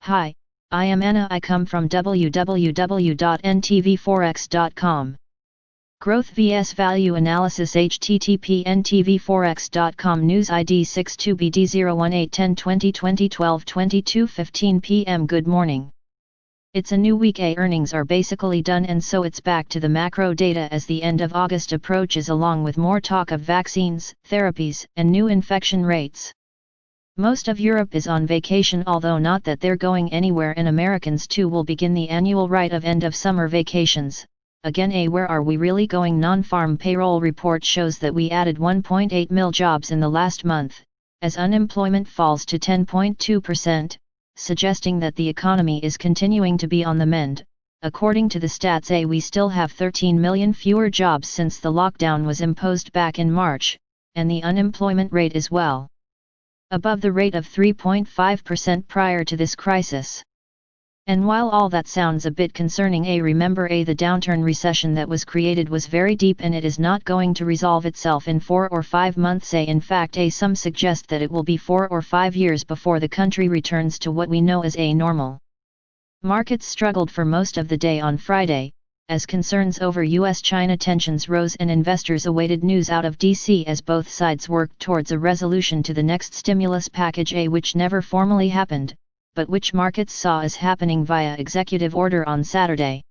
Hi, I am Anna. I come from www.ntvforex.com. Growth vs Value Analysis http ntvforex.com News ID 62BD018102020 12:22:15 p.m. Good morning. It's a new week. Earnings are basically done, and so it's back to the macro data as the end of August approaches, along with more talk of vaccines, therapies, and new infection rates. Most of Europe is on vacation, although not that they're going anywhere, and Americans too will begin the annual rite of end of summer vacations. Again, where are we really going? Non-farm payroll report shows that we added 1.8 million jobs in the last month, as unemployment falls to 10.2%, suggesting that the economy is continuing to be on the mend. According to the stats, we still have 13 million fewer jobs since the lockdown was imposed back in March, and the unemployment rate is well above the rate of 3.5% prior to this crisis. And while all that sounds a bit concerning, remember the downturn recession that was created was very deep, and it is not going to resolve itself in 4 or 5 months. In fact, some suggest that it will be 4 or 5 years before the country returns to what we know as normal. Markets struggled for most of the day on Friday, as concerns over US-China tensions rose and investors awaited news out of DC as both sides worked towards a resolution to the next stimulus package, which never formally happened, but which markets saw as happening via executive order on Saturday.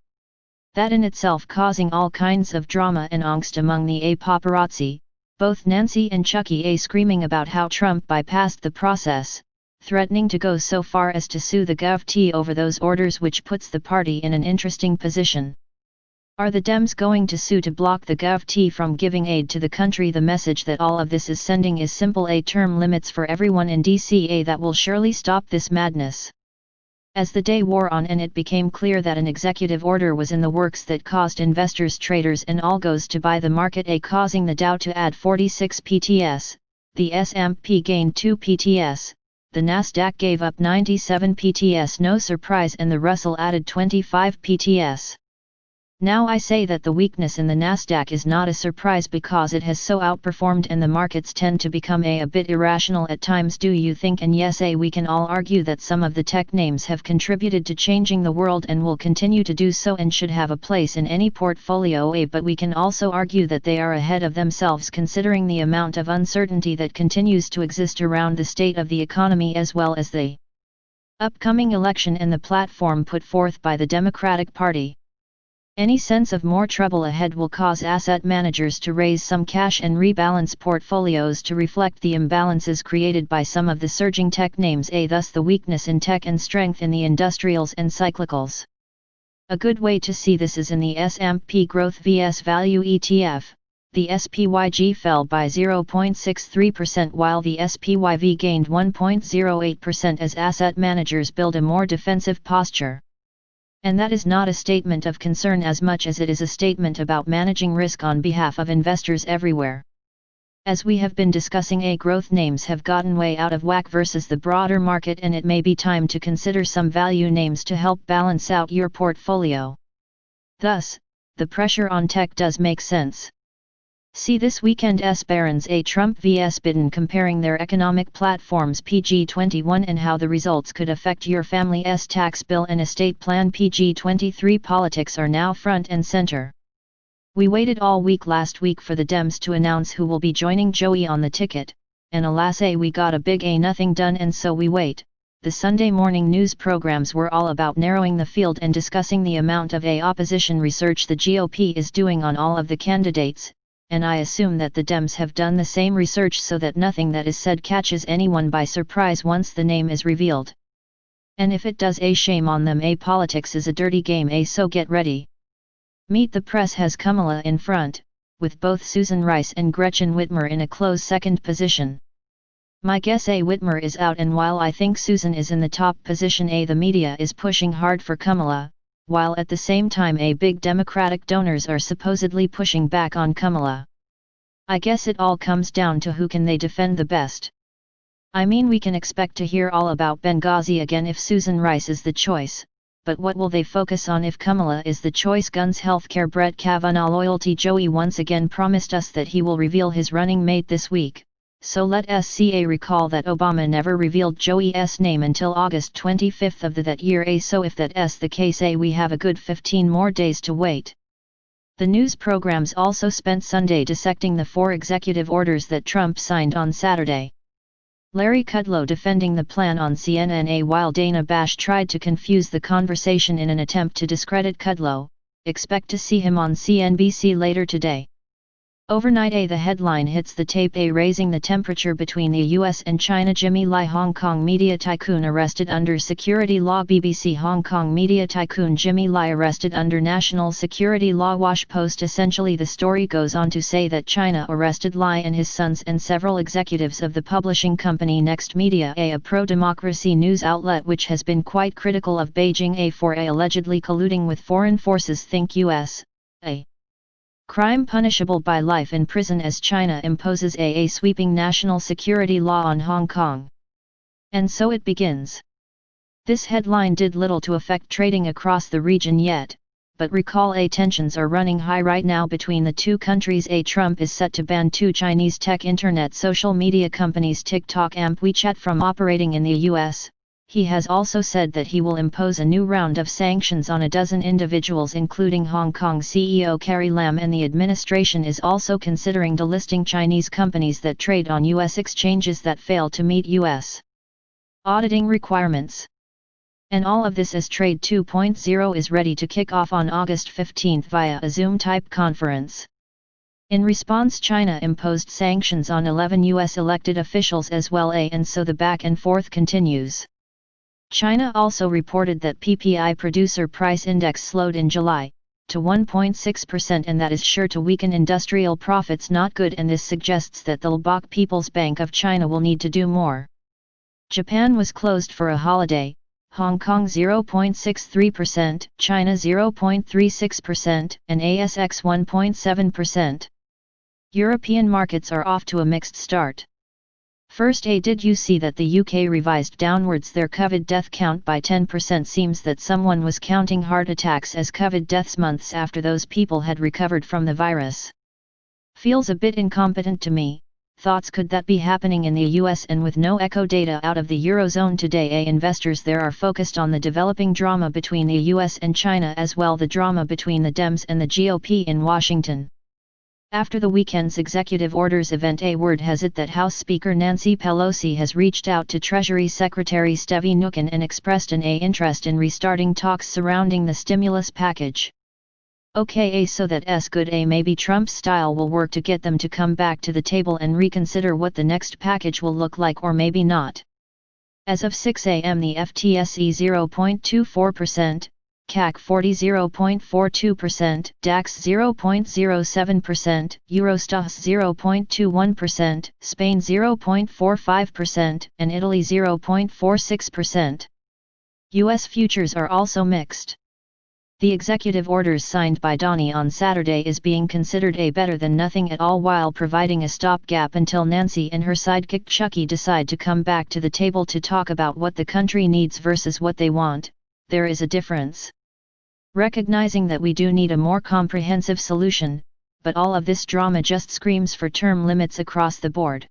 That in itself causing all kinds of drama and angst among the paparazzi, both Nancy and Chucky screaming about how Trump bypassed the process, threatening to go so far as to sue the Gov over those orders, which puts the party in an interesting position. Are the Dems going to sue to block the Gov from giving aid to the country? The message that all of this is sending is simple: term limits for everyone in DC. That will surely stop this madness. As the day wore on and it became clear that an executive order was in the works that caused investors, traders and algos to buy the market, causing the Dow to add 46 PTS, the S&P gained 2 PTS, the Nasdaq gave up 97 PTS, no surprise, and the Russell added 25 PTS. Now I say that the weakness in the Nasdaq is not a surprise because it has so outperformed, and the markets tend to become a bit irrational at times, do you think? And yes, we can all argue that some of the tech names have contributed to changing the world and will continue to do so and should have a place in any portfolio, but we can also argue that they are ahead of themselves considering the amount of uncertainty that continues to exist around the state of the economy as well as the upcoming election and the platform put forth by the Democratic Party. Any sense of more trouble ahead will cause asset managers to raise some cash and rebalance portfolios to reflect the imbalances created by some of the surging tech names, thus the weakness in tech and strength in the industrials and cyclicals. A good way to see this is in the S&P Growth vs Value ETF. The SPYG fell by 0.63% while the SPYV gained 1.08% as asset managers build a more defensive posture. And that is not a statement of concern as much as it is a statement about managing risk on behalf of investors everywhere. As we have been discussing, growth names have gotten way out of whack versus the broader market, and it may be time to consider some value names to help balance out your portfolio. Thus, the pressure on tech does make sense. See this weekend's Barron's Trump vs Biden comparing their economic platforms PG21 and how the results could affect your family's tax bill and estate plan. PG23 politics are now front and center. We waited all week last week for the Dems to announce who will be joining Joey on the ticket, and alas, we got a big nothing done, and so we wait. The Sunday morning news programs were all about narrowing the field and discussing the amount of opposition research the GOP is doing on all of the candidates, and I assume that the Dems have done the same research so that nothing that is said catches anyone by surprise once the name is revealed. And if it does, shame on them. Politics is a dirty game, so get ready. Meet the Press has Kamala in front, with both Susan Rice and Gretchen Whitmer in a close second position. My guess Whitmer is out, and while I think Susan is in the top position, the media is pushing hard for Kamala, while at the same time big Democratic donors are supposedly pushing back on Kamala. I guess it all comes down to who can they defend the best. I mean, we can expect to hear all about Benghazi again if Susan Rice is the choice, but what will they focus on if Kamala is the choice? Guns, healthcare, Brett Kavanaugh, loyalty. Joey once again promised us that he will reveal his running mate this week, so let SCA recall that Obama never revealed Joey's name until August 25 of that year. So if that's the case, we have a good 15 more days to wait. The news programs also spent Sunday dissecting the 4 executive orders that Trump signed on Saturday. Larry Kudlow defending the plan on CNN, while Dana Bash tried to confuse the conversation in an attempt to discredit Kudlow. Expect to see him on CNBC later today. Overnight, the headline hits the tape, raising the temperature between the US and China. Jimmy Lai, Hong Kong media tycoon arrested under security law. BBC Hong Kong media tycoon Jimmy Lai arrested under national security law. Wash Post. Essentially, the story goes on to say that China arrested Lai and his sons and several executives of the publishing company Next Media, a pro-democracy news outlet which has been quite critical of Beijing for allegedly colluding with foreign forces. Think US. Crime punishable by life in prison as China imposes a sweeping national security law on Hong Kong. And so it begins. This headline did little to affect trading across the region yet, but recall tensions are running high right now between the two countries. Trump is set to ban 2 Chinese tech internet social media companies, TikTok and WeChat, from operating in the US. He has also said that he will impose a new round of sanctions on a dozen individuals, including Hong Kong CEO Carrie Lam, and the administration is also considering delisting Chinese companies that trade on US exchanges that fail to meet US auditing requirements. And all of this as Trade 2.0 is ready to kick off on August 15 via a Zoom-type conference. In response, China imposed sanctions on 11 US elected officials as well, and so the back and forth continues. China also reported that PPI producer price index slowed in July, to 1.6%, and that is sure to weaken industrial profits. Not good, and this suggests that the Lubbock People's Bank of China will need to do more. Japan was closed for a holiday, Hong Kong 0.63%, China 0.36%, and ASX 1.7%. European markets are off to a mixed start. First, did you see that the UK revised downwards their COVID death count by 10%? Seems that someone was counting heart attacks as COVID deaths months after those people had recovered from the virus. Feels a bit incompetent to me. Thoughts, could that be happening in the US? And with no echo data out of the Eurozone today, investors there are focused on the developing drama between the US and China, as well the drama between the Dems and the GOP in Washington. After the weekend's executive orders event, word has it that House Speaker Nancy Pelosi has reached out to Treasury Secretary Stevie Mnuchin and expressed an interest in restarting talks surrounding the stimulus package. Okay, so that's good. Maybe Trump's style will work to get them to come back to the table and reconsider what the next package will look like, or maybe not. As of 6 a.m. the FTSE 0.24%, CAC 40 0.42%, DAX 0.07%, Eurostoxx 0.21%, Spain 0.45%, and Italy 0.46%. US futures are also mixed. The executive orders signed by Donnie on Saturday is being considered better than nothing at all, while providing a stopgap until Nancy and her sidekick Chucky decide to come back to the table to talk about what the country needs versus what they want. There is a difference. Recognizing that we do need a more comprehensive solution, but all of this drama just screams for term limits across the board.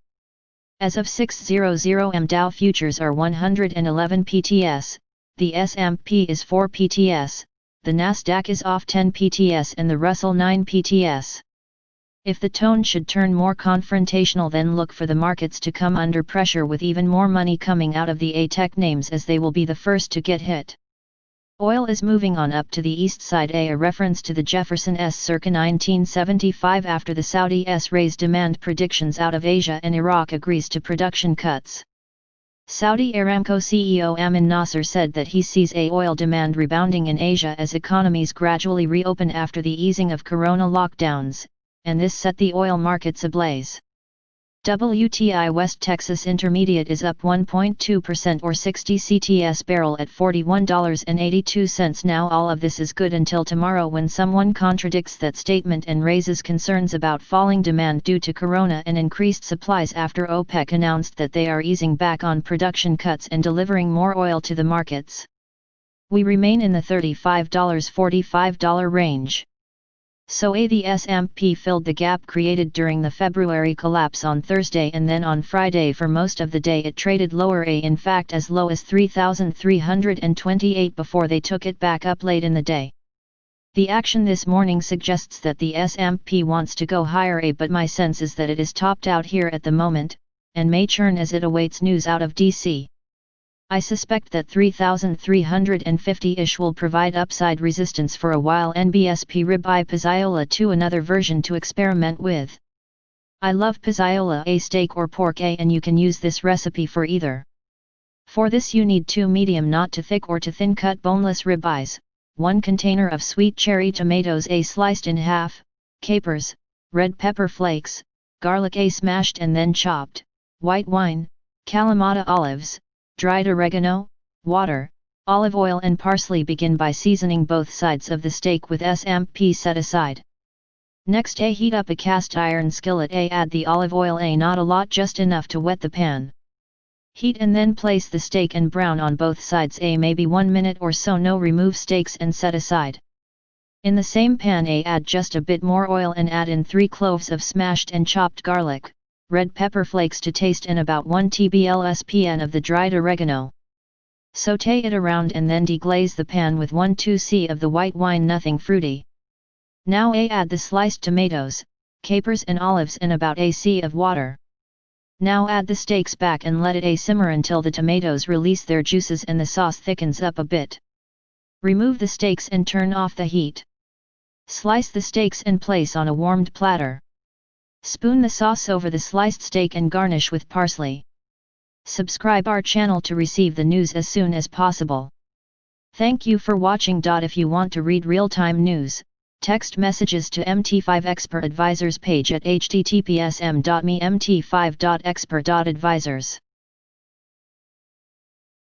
As of 6:00 am, Dow futures are 111 PTS, the S&P is 4 PTS, the Nasdaq is off 10 PTS, and the Russell 9 PTS. If the tone should turn more confrontational, then look for the markets to come under pressure, with even more money coming out of the tech names, as they will be the first to get hit. Oil is moving on up to the east side, a reference to the Jefferson S circa 1975 after the Saudis raise demand predictions out of Asia and Iraq agrees to production cuts. Saudi Aramco CEO Amin Nasser said that he sees oil demand rebounding in Asia as economies gradually reopen after the easing of corona lockdowns, and this set the oil markets ablaze. WTI West Texas Intermediate is up 1.2% or 60 CTS barrel at $41.82. Now all of this is good until tomorrow, when someone contradicts that statement and raises concerns about falling demand due to corona and increased supplies after OPEC announced that they are easing back on production cuts and delivering more oil to the markets. We remain in the $35-$45 range. So the S&P filled the gap created during the February collapse on Thursday, and then on Friday for most of the day it traded lower, in fact as low as 3,328 before they took it back up late in the day. The action this morning suggests that the S&P wants to go higher, but my sense is that it is topped out here at the moment, and may churn as it awaits news out of DC. I suspect that 3,350-ish will provide upside resistance for a while. NBSP ribeye Pizzola 2, another version to experiment with. I love Pizzola A steak or pork A, and you can use this recipe for either. For this you need 2 medium not too thick or too thin cut boneless ribeyes, 1 container of sweet cherry tomatoes A sliced in half, capers, red pepper flakes, garlic A smashed and then chopped, white wine, Kalamata olives, dried oregano, water, olive oil and parsley. Begin by seasoning both sides of the steak with S&P set aside. Next heat up a cast iron skillet. Add the olive oil, not a lot, just enough to wet the pan. Heat and then place the steak and brown on both sides maybe 1 minute or so. Remove steaks and set aside. In the same pan add just a bit more oil and add in 3 cloves of smashed and chopped garlic, red pepper flakes to taste, and about 1 tablespoon of the dried oregano. Sauté it around and then deglaze the pan with 1/2 of the white wine, nothing fruity. Now add the sliced tomatoes, capers and olives and about a c of water. Now add the steaks back and let it simmer until the tomatoes release their juices and the sauce thickens up a bit. Remove the steaks and turn off the heat. Slice the steaks and place on a warmed platter. Spoon the sauce over the sliced steak and garnish with parsley. Subscribe our channel to receive the news as soon as possible. Thank you for watching. If you want to read real-time news, text messages to MT5 Expert Advisors page at https://m.me/mt5.expert.advisors.